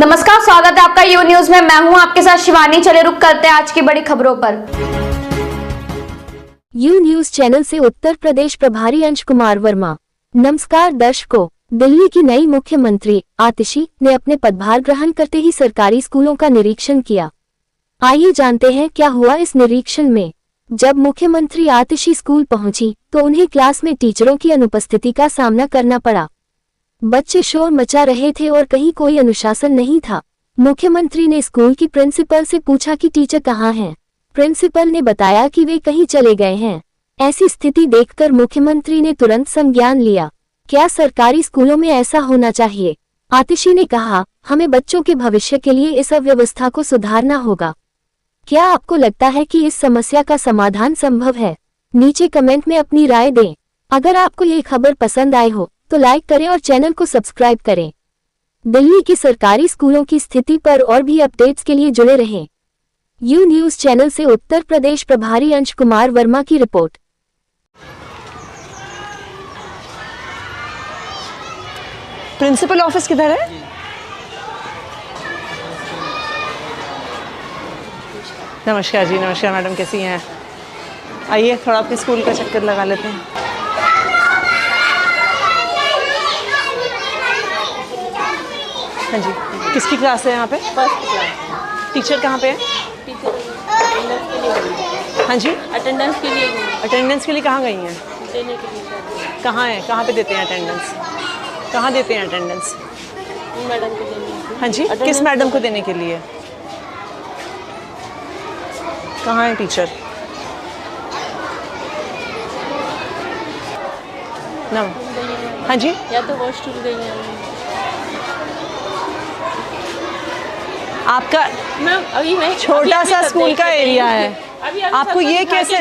नमस्कार, स्वागत है आपका यू न्यूज में। मैं हूं आपके साथ शिवानी। चले रुक करते हैं आज की बड़ी खबरों पर। यू न्यूज चैनल से उत्तर प्रदेश प्रभारी अंश कुमार वर्मा। नमस्कार दर्शकों, दिल्ली की नई मुख्यमंत्री आतिशी ने अपने पदभार ग्रहण करते ही सरकारी स्कूलों का निरीक्षण किया। आइए जानते हैं क्या हुआ इस निरीक्षण में। जब मुख्यमंत्री आतिशी स्कूल पहुंची तो उन्हें क्लास में टीचरों की अनुपस्थिति का सामना करना पड़ा। बच्चे शोर मचा रहे थे और कहीं कोई अनुशासन नहीं था। मुख्यमंत्री ने स्कूल की प्रिंसिपल से पूछा कि टीचर कहाँ हैं। प्रिंसिपल ने बताया कि वे कहीं चले गए हैं। ऐसी स्थिति देखकर मुख्यमंत्री ने तुरंत संज्ञान लिया। क्या सरकारी स्कूलों में ऐसा होना चाहिए? आतिशी ने कहा, हमें बच्चों के भविष्य के लिए इस अव्यवस्था को सुधारना होगा। क्या आपको लगता है कि इस समस्या का समाधान संभव है? नीचे कमेंट में अपनी राय दें। अगर आपको ये खबर पसंद आई हो तो लाइक करें और चैनल को सब्सक्राइब करें। दिल्ली की सरकारी स्कूलों की स्थिति पर और भी अपडेट्स के लिए जुड़े रहें। यू न्यूज चैनल से उत्तर प्रदेश प्रभारी अंश कुमार वर्मा की रिपोर्ट। प्रिंसिपल ऑफिस किधर है? नमस्कार जी। नमस्कार मैडम, कैसी हैं? आइए थोड़ा अपने स्कूल का चक्कर लगा लेते हैं। हाँ जी, किसकी क्लास है यहाँ पे? First class. टीचर कहाँ पे है? टीचर अटेंडेंस के लिए गई। हाँ जी, अटेंडेंस के लिए गई। अटेंडेंस के लिए कहाँ गई हैं? देने के लिए। कहाँ है? कहाँ पे देते हैं अटेंडेंस? कहाँ देते हैं अटेंडेंस? मैडम को देने। हाँ जी, किस मैडम को देने के लिए? कहाँ है टीचर? नम हाँ जी, या तो वॉशरूम गई है। आपका मैम अभी मैं छोटा सा स्कूल का एरिया है। अभी आपको ये कैसे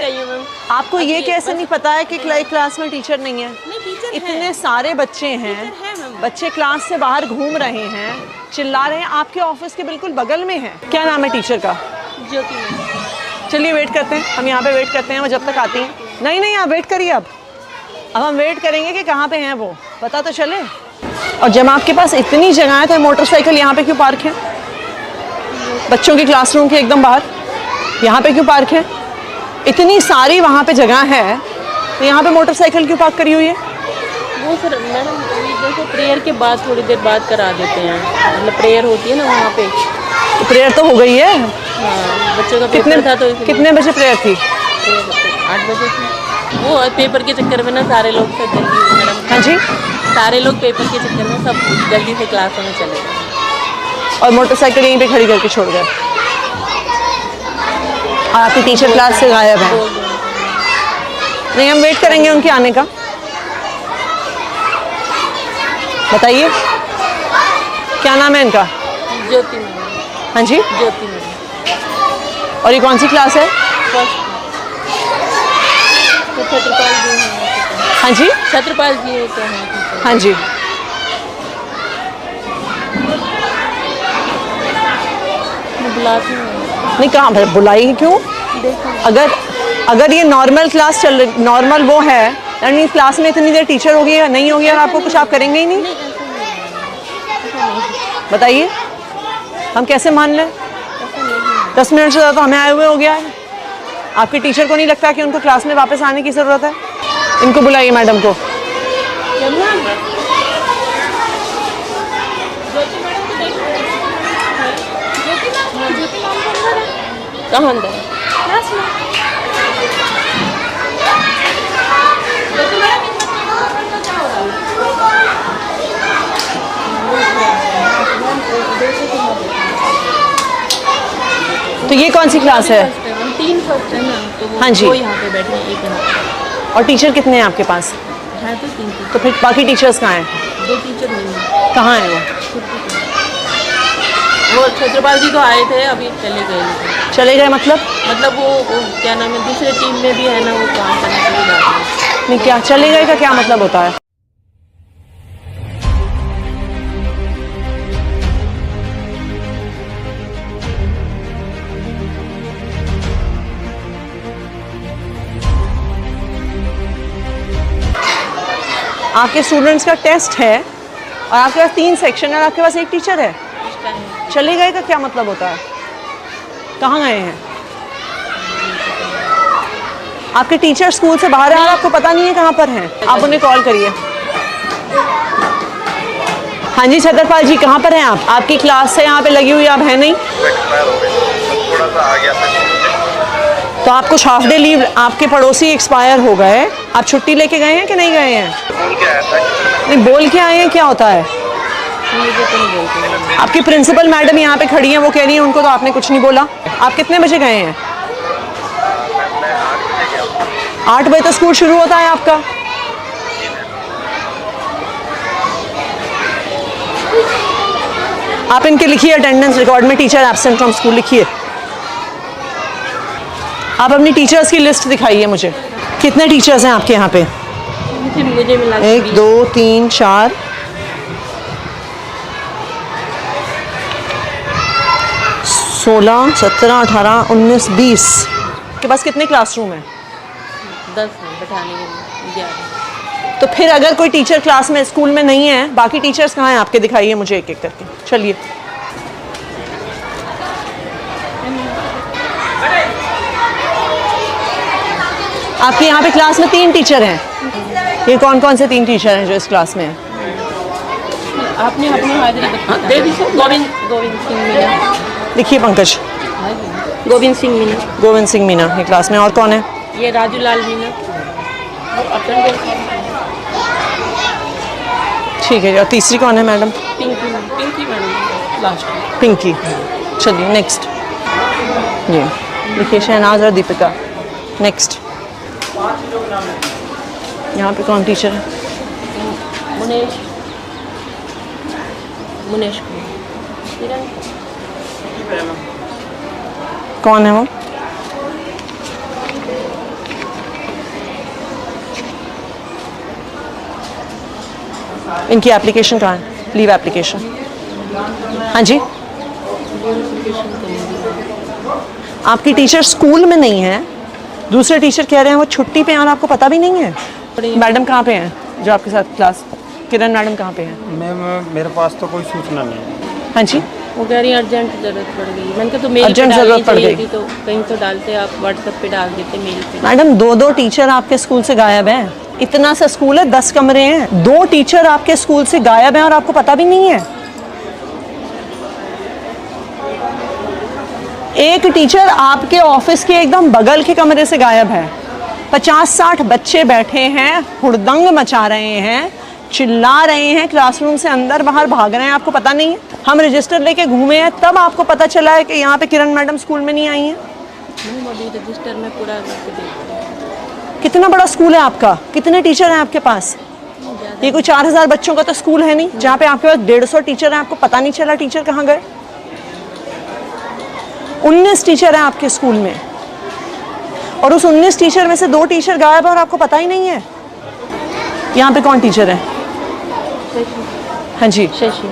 आपको ये अभी कैसे नहीं पता है कि क्लास में टीचर नहीं है? नहीं, टीचर इतने सारे बच्चे हैं, मैम। बच्चे क्लास से बाहर घूम रहे हैं, चिल्ला रहे हैं, आपके ऑफिस के बिल्कुल बगल में है। क्या नाम है टीचर का? ज्योति मैम। चलिए वेट करते हैं, हम यहाँ पे वेट करते हैं वो जब तक आती हैं। नहीं, आप वेट करिए। अब हम वेट करेंगे कि कहाँ पे हैं वो, पता तो चले। और जब आपके पास इतनी जगह है तो मोटरसाइकिल यहाँ पे क्यों पार्क है? बच्चों के क्लासरूम के एकदम बाहर यहाँ पे क्यों पार्क है? इतनी सारी वहाँ पे जगह है तो यहाँ पे मोटरसाइकिल क्यों पार्क करी हुई है? वो सर मैडम अभी देखो प्रेयर के बाद थोड़ी देर बाद करा देते हैं। मतलब प्रेयर होती है ना वहाँ पे। तो प्रेयर तो हो गई है। हाँ, बच्चों का पेपर था तो कितने बजे प्रेयर थी? 8 बजे थी। वो पेपर के चक्कर में ना सारे लोग सब जल्दी मैडम। हाँ जी, सारे लोग पेपर के चक्कर में सब जल्दी से क्लासों में चले गए और मोटरसाइकिल यहीं पे खड़ी करके छोड़ गए। आपकी टीचर क्लास से गायब है। नहीं, हम वेट करेंगे उनके आने का। बताइए क्या नाम है इनका? ज्योति मैडम। हाँ जी, ज्योति मैडम। और ये कौन सी क्लास है? फर्स्ट। तो छत्रपाल जी हैं। हाँ जी, छत्रपाल जी होते हैं। हाँ जी। बुलाती हूँ। नहीं, कहाँ बुलाएगी क्यों? अगर ये नॉर्मल क्लास चल रही, नॉर्मल वो है, यानी क्लास में इतनी देर टीचर होगी या नहीं होगी और आपको कुछ आप करेंगे ही नहीं? बताइए हम कैसे मान लें? 10 मिनट से ज़्यादा तो हमें आए हुए हो गया है। आपके टीचर को नहीं लगता कि उनको क्लास में वापस आने की ज़रूरत है? इनको बुलाइए मैडम को। कहाँ अंदर? तो ये कौन सी क्लास है? 3 फर्स्ट है ना, तो वो हाँ जी। वो यहाँ पे बैठे हैं, एक यहाँ। और टीचर कितने हैं आपके पास? है तो 3 टीचर। तो फिर बाकी टीचर्स कहाँ हैं? 2 टीचर नहीं है। कहाँ हैं वो? वो छत्रपाल जी तो आए थे, अभी चले गए। चले गए मतलब वो क्या नाम है, दूसरे टीम में भी है ना, वो काम करने के लिए जाते हैं। नहीं, क्या चले गए का क्या मतलब होता है? आपके स्टूडेंट्स का टेस्ट है और आपके पास 3 सेक्शन है और आपके पास एक टीचर है। एक्स्ट्रा है। चले गए का क्या मतलब होता है? कहाँ गए हैं? आपके टीचर स्कूल से बाहर हैं और आपको पता नहीं है कहाँ पर हैं? आप उन्हें कॉल करिए। हाँ जी छतरपाल जी, कहाँ पर हैं आप? आपकी क्लास से यहाँ पे लगी हुई, आप हैं नहीं? थोड़ा सा आ गया था। तो आप कुछ हाफ डे लीव, आपके पड़ोसी एक्सपायर हो गए, आप छुट्टी लेके गए हैं कि नहीं गए हैं? बोल के आया था। नहीं, बोल के आए हैं, क्या होता है? मुझे तो नहीं बोलते। आपकी प्रिंसिपल मैडम यहाँ पे खड़ी हैं, वो कह रही हैं उनको तो आपने कुछ नहीं बोला। आप कितने बजे गए हैं? 8 बजे तो स्कूल शुरू होता है आपका। आप इनके लिखिए अटेंडेंस रिकॉर्ड में टीचर एब्सेंट फ्रॉम स्कूल लिखिए। आप अपनी टीचर्स की लिस्ट दिखाइए मुझे। कितने टीचर्स हैं आपके यहाँ पे? मुझे मिला 1 2 3 4 16 17 18 19 20। के पास कितने क्लासरूम हैं? 10 है बैठाने के लिए 11। तो फिर अगर कोई टीचर क्लास में स्कूल में नहीं है, बाकी टीचर्स कहाँ हैं आपके? दिखाइए मुझे एक एक करके। चलिए। आपके यहाँ पे क्लास में 3 टीचर हैं। ये कौन कौन से 3 टीचर हैं जो इस क्लास में हैं? आपने अपनी हाजिरी बता दे दी। गोविंद सिंह मीना। लिखिए पंकज। गोविंद सिंह मीना। गोविंद सिंह मीना ये क्लास में। और कौन है? ये राजू लाल मीना। ठीक है। और तीसरी कौन है madam? Pinky madam last. Pinky. चलिए नेक्स्ट। जी लिखिए शहनाज और दीपिका। नेक्स्ट। यहाँ पे कौन टीचर है? मुनेश कौन है वो? इनकी एप्लीकेशन कहाँ है? Leave application. हाँ जी। आपकी टीचर स्कूल में नहीं है, दूसरे टीचर कह रहे हैं वो छुट्टी पे हैं और आपको पता भी नहीं है। मैडम कहाँ पे हैं जो आपके साथ क्लास? किरण मैडम कहाँ पे हैं? मैम मेरे पास तो कोई सूचना नहीं है। हाँ जी। वो कह रही है अर्जेंट ज़रूरत पड़ गई। मैंने कहा तो मेल अर्जेंट ज़रूरत पड़ गई तो कहीं तो डालते, आप व्हाट्सएप पे डाल देते मेल पे। मैडम 2 टीचर आपके स्कूल से गायब हैं। इतना सा स्कूल है, 10 कमरे हैं, 2 टीचर आपके स्कूल से गायब हैं और आपको पता भी नहीं है। एक टीचर आपके ऑफिस के एकदम बगल के कमरे से गायब है। 50-60 बच्चे बैठे हैं, हुड़दंग मचा रहे हैं, चिल्ला रहे हैं, क्लासरूम से अंदर बाहर भाग रहे हैं, आपको पता नहीं है। हम रजिस्टर लेके घूमे हैं, तब आपको पता चला है कि यहाँ पे किरण मैडम स्कूल में नहीं आई हैं। अभी रजिस्टर में पूरा करके देखते हैं। कितना बड़ा स्कूल है आपका? कितने टीचर हैं आपके पास? ये कोई 4000 बच्चों का तो स्कूल है नहीं, जहाँ पे आपके पास 150 टीचर हैं, आपको पता नहीं चला टीचर कहाँ गए। 19 टीचर हैं आपके स्कूल में और उस 19 टीचर में से 2 टीचर गायब है और आपको पता ही नहीं है। यहाँ पे कौन टीचर है? हाँ जी। शशि।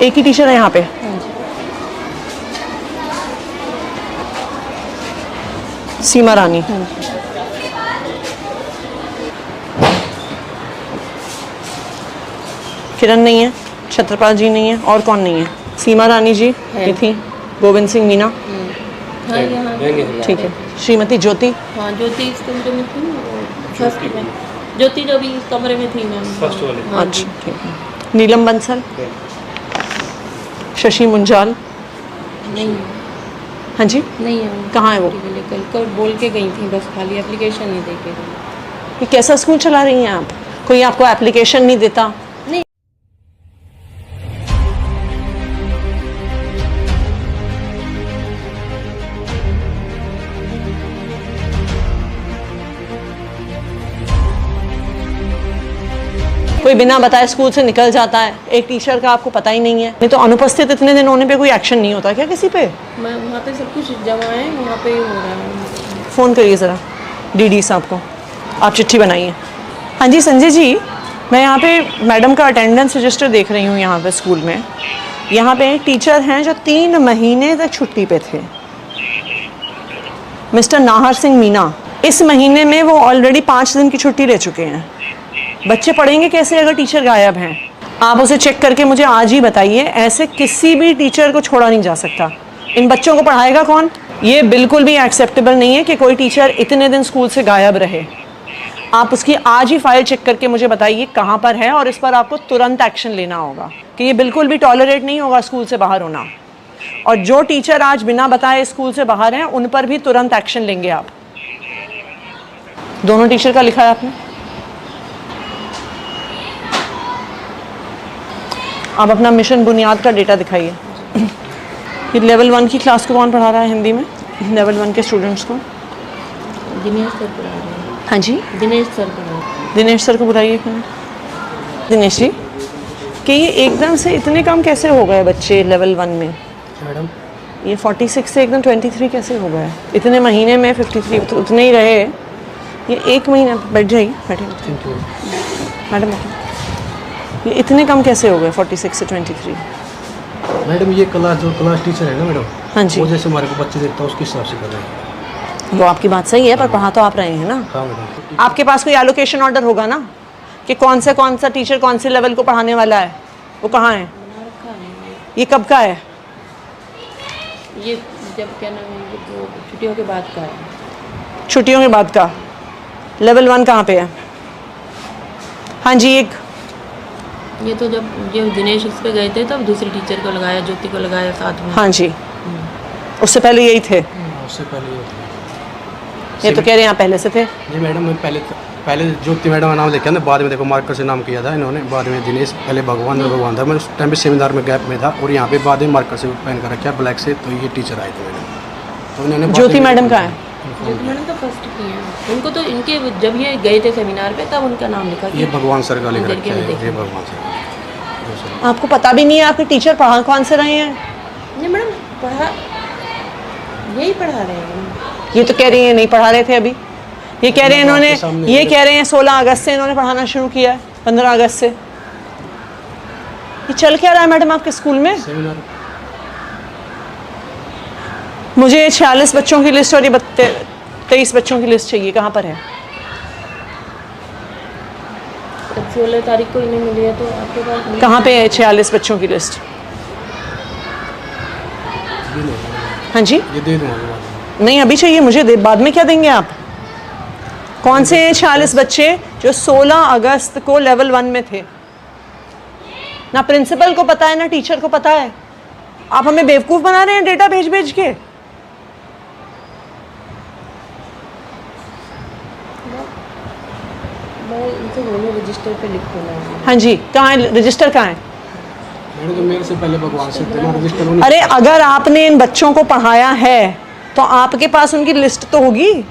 एक ही टीचर है यहाँ पे। सीमा रानी। किरण नहीं है, छत्रपाल जी नहीं है, और कौन नहीं है? सीमा रानी जी ये थी, गोविंद सिंह मीना। हाँ यहाँ ठीक है। श्रीमती ज्योति। हाँ ज्योति इस कमरे में थी, फर्स्ट में। ज्योति जो भी इस कमरे में थी मैम, फर्स्ट वाले। हाँ जी। अच्छा ठीक है। नीलम बंसल। शशि मुंजाल। नहीं हाँ जी। नहीं है वो। कहाँ है वो? कल बोल के गई थी, बस खाली एप्लीकेशन नहीं दे के गई। ये कैसा स्कूल चला रही हैं आप? कोई आपको एप्लीकेशन नहीं देता? नहीं। कोई बिना बताए स्कूल से निकल जाता है, एक टीचर का आपको पता ही नहीं है। नहीं तो अनुपस्थित इतने दिन होने पे कोई एक्शन नहीं होता क्या किसी पे? मैं वहाँ पे सब कुछ जमा है, वहाँ पे ही हो रहा है। फ़ोन करिए ज़रा डीडी साहब को, आप चिट्ठी बनाइए। हाँ जी संजय जी, मैं यहाँ पे मैडम का अटेंडेंस रजिस्टर देख रही हूँ यहाँ पे स्कूल में। यहाँ पे एक टीचर हैं जो 3 महीने तक छुट्टी पे थे, मिस्टर नाहर सिंह मीना। इस महीने में वो ऑलरेडी 5 दिन की छुट्टी ले चुके हैं। बच्चे पढ़ेंगे कैसे अगर टीचर गायब हैं? आप उसे चेक करके मुझे आज ही बताइए। ऐसे किसी भी टीचर को छोड़ा नहीं जा सकता। इन बच्चों को पढ़ाएगा कौन? ये बिल्कुल भी एक्सेप्टेबल नहीं है कि कोई टीचर इतने दिन स्कूल से गायब रहे। आप उसकी आज ही फाइल चेक करके मुझे बताइए कहाँ पर है, और इस पर आपको तुरंत एक्शन लेना होगा कि ये बिल्कुल भी टॉलरेट नहीं होगा स्कूल से बाहर होना। और जो टीचर आज बिना बताए स्कूल से बाहर हैं उन पर भी तुरंत एक्शन लेंगे आप। दोनों टीचर का लिखा है आपने? आप अपना मिशन बुनियाद का डेटा दिखाइए। ये लेवल 1 की क्लास को कौन पढ़ा रहा है हिंदी में? लेवल 1 के स्टूडेंट्स को दिनेश सर पढ़ा रहे हैं। हाँ जी, दिनेश सर पढ़ा रहे हैं। दिनेश सर को बुलाइए। दिनेश जी, कि ये एकदम से इतने कम कैसे हो गए बच्चे लेवल 1 में? मैडम ये 46 से एकदम 23 कैसे हो गए? इतने महीने में 53 तो उतने ही रहे। ये एक महीना, बैठ जाइए, बैठिए मैडम। ये इतने कम कैसे हो गए 46 से 23? मैडम ये क्लास टीचर है ना मैडम, हाँ जी, वो जैसे हमारे को बच्चे देता है उसके हिसाब से कर रहे हैं। वो आपकी बात सही है, पर पढ़ा तो आप रहे हैं ना। हाँ मैडम। आपके पास कोई एलोकेशन ऑर्डर होगा ना कि कौन सा टीचर कौन से लेवल को पढ़ाने वाला है? वो कहाँ है? ये कब का है? ये जब क्या नाम है, ये तो छुट्टियों के बाद का है। छुट्टियों के बाद का। लेवल 1 कहाँ पे है? हाँ जी, एक ये तो जब दिनेश उस पे गए थे तब दूसरी टीचर को लगाया, ज्योति को लगाया साथ में। हाँ जी, उससे पहले यही थे। उससे पहले ये तो कह रहे हैं आप पहले से थे। जी मैडम, मैं पहले ज्योति मैडम का नाम लिखा ना, बाद में देखो मार्कर से नाम किया था इन्होंने। बाद में दिनेश, पहले भगवान था। मैं उस टाइम पे सेमिनार में गैप में था, और यहाँ पे बाद में मार्कर से पहन कर रखा ब्लैक से। तो ये टीचर आए थे मैडम, तो इन्होंने ज्योति मैडम का है? ज्योति मैडम तो फर्स्ट की है। उनको तो इनके जब ये गए थे सेमिनार पे तब उनका नाम लिखा। ये भगवान सर का लिख देख के रखा मैं है, देखी। ये भगवान सर। आपको पता भी नहीं है आपके टीचर पढ़ा कौन से रहे हैं? नहीं मैडम, यही पढ़ा रहे हैं। ये तो कह रही है नहीं पढ़ा रहे थे अभी। ये कह रहे हैं इन्होंने, ये कह रहे हैं 16 अगस्त से इन्होंने पढ़ाना शुरू किया है, 15 अगस्त से। ये चल क्या रहा है मैडम आपके स्कूल में? सेमिनार मुझे 46 बच्चों की लिस्ट और ये 23 बच्चों की लिस्ट चाहिए। कहाँ पर है? तब 16 तारीख को इन्हें मिली है तो आपके पास नहीं। कहाँ पे है 46 बच्चों की लिस्ट? हाँ जी, ये दे दूँगा। नहीं अभी चाहिए मुझे, बाद में क्या देंगे आप? कौन से 46 बच्चे जो 16 अगस्त को लेवल 1 में थे? ना प्रिंसिपल को पता है ना टीचर को पता है। आप हमें बेवकूफ बना रहे हैं डेटा भेज भेज के। मैं इनसे बोलूँ रजिस्टर पे लिख देना। हाँ जी, कहाँ है रजिस्टर? कहाँ है? मैडम तो मेरे से पहले भगवान सर थे ना, रजिस्टर उन्हीं। अरे अगर आपने इन बच्चों को पढ़ाया है तो आपके पास उनकी लिस्ट तो होगी।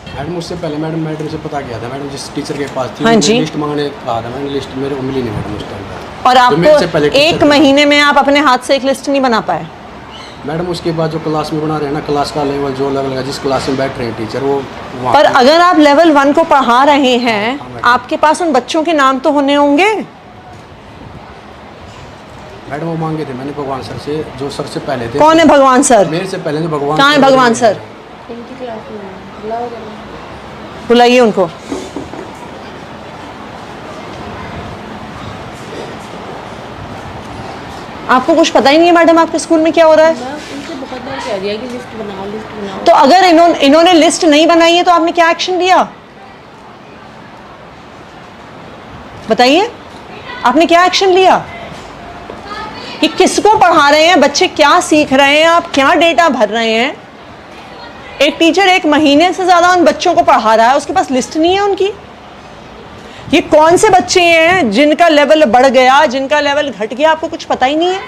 मैडम उससे पहले मैडम से पता किया था मैडम, जिस टीचर के पास थी हाँ जी, लिस्ट मांगने कहा था मैंने, लिस्ट मेरे को मिली नहीं मैडम उस टाइम। और आपको एक महीने में आप अपने हाथ से एक लिस्ट नहीं बना पाए? मैडम उसके बाद जो क्लास में बना रहे हैं ना, क्लास का लेवल जो लेवल है, जिस क्लास में बैठ रहे हैं टीचर वो वहाँ पर अगर आप लेवल 1 को पढ़ा रहे हैं आपके पास उन बच्चों के नाम तो होने होंगे। मैडम वो मांगे थे मैंने भगवान सर से, जो सर से पहले थे। कौन है भगवान सर? मेरे से पहले तो भगवान। कहाँ है भगवान सर? इनकी क्लास में बुलाओ जरा। बुलाइए उनको। आपको कुछ पता ही नहीं है मैडम आपके स्कूल में क्या हो रहा है? मैं उनसे बहुत बार कह दिया कि लिस्ट बनाओ। तो अगर इन्होंने लिस्ट नहीं बनाई है तो आपने क्या एक्शन लिया? बताइए, आपने क्या एक्शन लिया? कि किसको पढ़ा रहे हैं बच्चे, क्या सीख रहे हैं आप, क्या डेटा भर रहे हैं? एक टीचर एक महीने से ज्यादा उन बच्चों को पढ़ा रहा है, उसके पास लिस्ट नहीं है उनकी। ये कौन से बच्चे हैं जिनका लेवल बढ़ गया, जिनका लेवल घट गया, आपको कुछ पता ही नहीं है?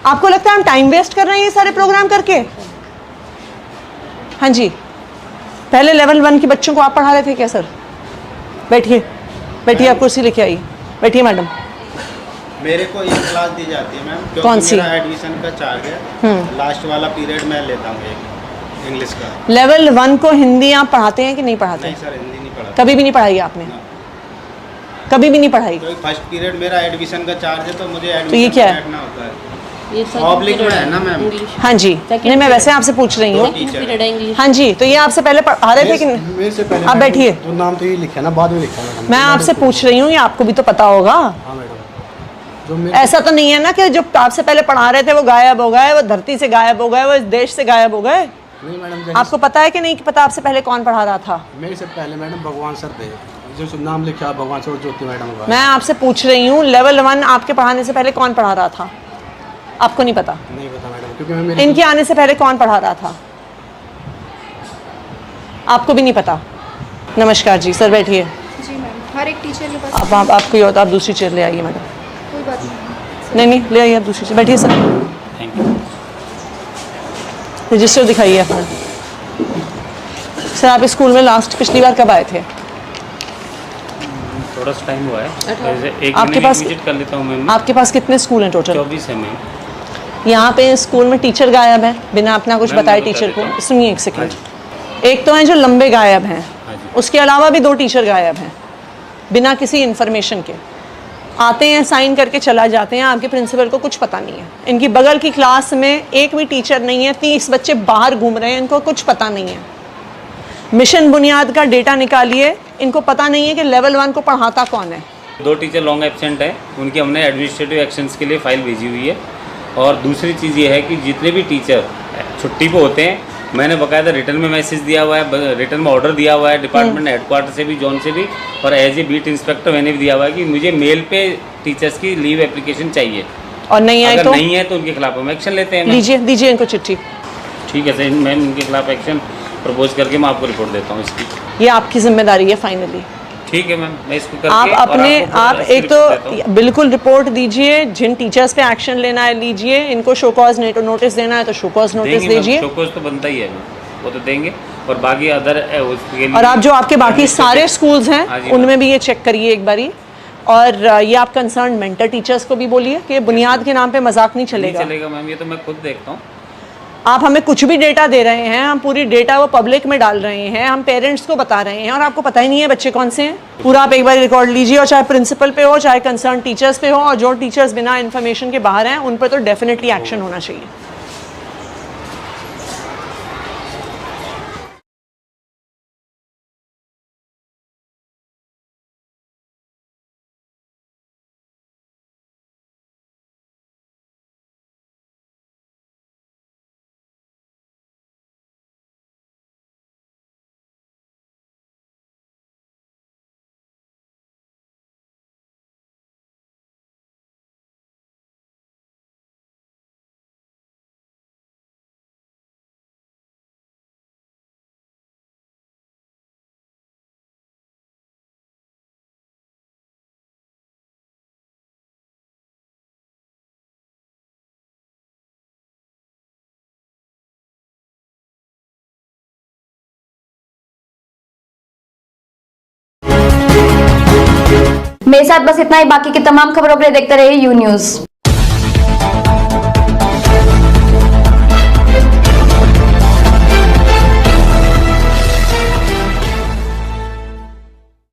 आपको लगता है हम टाइम वेस्ट कर रहे हैं ये सारे प्रोग्राम करके? हाँ जी, पहले लेवल 1 के बच्चों को आप पढ़ा रहे थे क्या सर? बैठिए बैठिए, आप कुर्सी लेके आइए, बैठिए मैडम। मेरे को ये क्लास दी जाती है मैम, क्योंकि कौन सी? मेरा एडमिशन का चार्ज है। लास्ट वाला पीरियड मैं लेता हूँ एक इंग्लिश का। लेवल 1 को हिंदी आप पढ़ाते हैं कि नहीं पढ़ाते? नहीं सर, हिंदी नहीं पढ़ा। कभी भी नहीं पढ़ाई आपने? कभी भी नहीं पढ़ाई? तो फर्स्ट पीरियड मेरा एडमिशन का चार्ज है, तो मुझे तो ये एडमिशन क्या है? बैठना होता है। ये पब्लिक में है ना मैम? हाँ जी, नहीं मैं वैसे आपसे पूछ रही हूँ। पीरियड है इंग्लिश। हाँ जी, तो ये आपसे पहले पढ़ा रहे थे कि नहीं? मेरे से पहले आप बैठिए। तो नाम तो ये लिखा ना, बाद में लिखा मैडम। मैं आपसे पूछ रही हूँ, ये आपको भी तो पता होगा। हाँ मैडम। जो मेरे ऐसा तो नहीं है ना कि जो आपसे पहले पढ़ा रहे थे वो गायब हो गए, वो धरती से गायब हो गए, वो इस देश से गायब हो गए? नहीं मैडम, आपको पता है कि नहीं कि पता आपसे पहले कौन पढ़ा रहा था? मेरे से पहले मैडम भगवान सर थे, जो नाम लिखा भगवान सर ज्योति मैडम का। मैं आपसे पूछ रही हूँ लेवल 1 आपके पढ़ाने से पहले कौन पढ़ा रहा था? आपको नहीं पता? नहीं पता मैडम, क्योंकि मैं मेरे इनके आने से पहले कौन पढ़ा रहा था? आपको भी नहीं पता? नमस्कार जी, सर बैठिए। जी मैम, हर एक टीचर के पास आप आपको ये होता, आप दूसरी चेयर ले आइए मैडम। कोई बात नहीं। नहीं ले आइए आप दूसरी चेयर, बैठिए सर। Thank you. रजिस्टर दिखाइए अपना। सर आप इस स्कूल में लास्ट पिछली बार कब आए थे? थोड़ा सा टाइम हुआ है, वैसे एक आपके दिन पास- विजिट कर लेता हूँ मैम। आपके पास कितने स्कूल हैं टोटल? 24 है मैम। यहाँ पे स्कूल में टीचर गायब है बिना अपना कुछ मैम, बताए मैं बता टीचर देता को। हूँ। सुनिए एक सेकंड। एक तो हैं जो लंबे गायब हैं, हाँ जी। उसके अलावा भी 2 टीचर गायब हैं बिना किसी इन्फॉर्मेशन के। आते हैं, साइन करके चला जाते हैं, आपके प्रिंसिपल को कुछ पता नहीं है। इनकी बगल की क्लास में एक भी टीचर नहीं है, 30 बच्चे बाहर घूम रहे हैं, इनको कुछ पता नहीं है। मिशन बुनियाद का डेटा निकालिए, इनको पता नहीं है कि लेवल 1 को पढ़ाता कौन है। 2 टीचर लॉन्ग एब्सेंट हैं, उनकी हमने एडमिनिस्ट्रेटिव एक्शंस के लिए फाइल भेजी हुई है। और दूसरी चीज़ ये है कि जितने भी टीचर छुट्टी पे होते हैं, मैंने बाकायदा रिटर्न में मैसेज दिया हुआ है, रिटर्न में ऑर्डर दिया हुआ है डिपार्टमेंट हेडक्वार्टर से भी, जोन से भी, और एज ए बीट इंस्पेक्टर मैंने भी दिया हुआ है कि मुझे मेल पे टीचर्स की लीव एप्लीकेशन चाहिए। और नहीं आए अगर तो नहीं है तो उनके खिलाफ हम एक्शन लेते हैं। दीजिए दीजिए इनको चिट्ठी। ठीक है सर, मैं उनके खिलाफ एक्शन प्रपोज करके मैं आपको रिपोर्ट देता हूँ इसकी। ये आपकी जिम्मेदारी है फाइनली। ठीक है मैम, मैं इसको करके आप और अपने आपको आप इसकी एक रिपोर्ट देता हूँ। तो बिल्कुल रिपोर्ट दीजिए, जिन टीचर्स पे एक्शन लेना है लीजिए, इनको शो कॉज नोटिस देना है तो शो कॉज नोटिस देंगे मैम, दीजिए। शोकॉज तो बनता ही है मैम, वो तो देंगे। और बाकी अदर उसके लिए और आप जो आपके बाकी सारे स्कूल्स हाँ हैं जी, उनमें भी ये चेक करिए एक बारी। और ये आप कंसर्न मेंटर टीचर्स को भी बोलिए कि बुनियाद के नाम पे मजाक नहीं नहीं चलेगा। चलेगा मैम, ये तो मैं खुद देखता हूँ। आप हमें कुछ भी डेटा दे रहे हैं, हम पूरी डेटा वो पब्लिक में डाल रहे हैं, हम पेरेंट्स को बता रहे हैं, और आपको पता ही नहीं है बच्चे कौन से हैं। पूरा आप एक बार रिकॉर्ड लीजिए, और चाहे प्रिंसिपल पे हो, चाहे कंसर्न टीचर्स पे हो, और जो टीचर्स बिना इन्फॉर्मेशन के बाहर हैं उन पर तो डेफिनेटली एक्शन होना चाहिए। मेरे साथ बस इतना ही। बाकी की तमाम खबरों के लिए देखते रहिए यू न्यूज।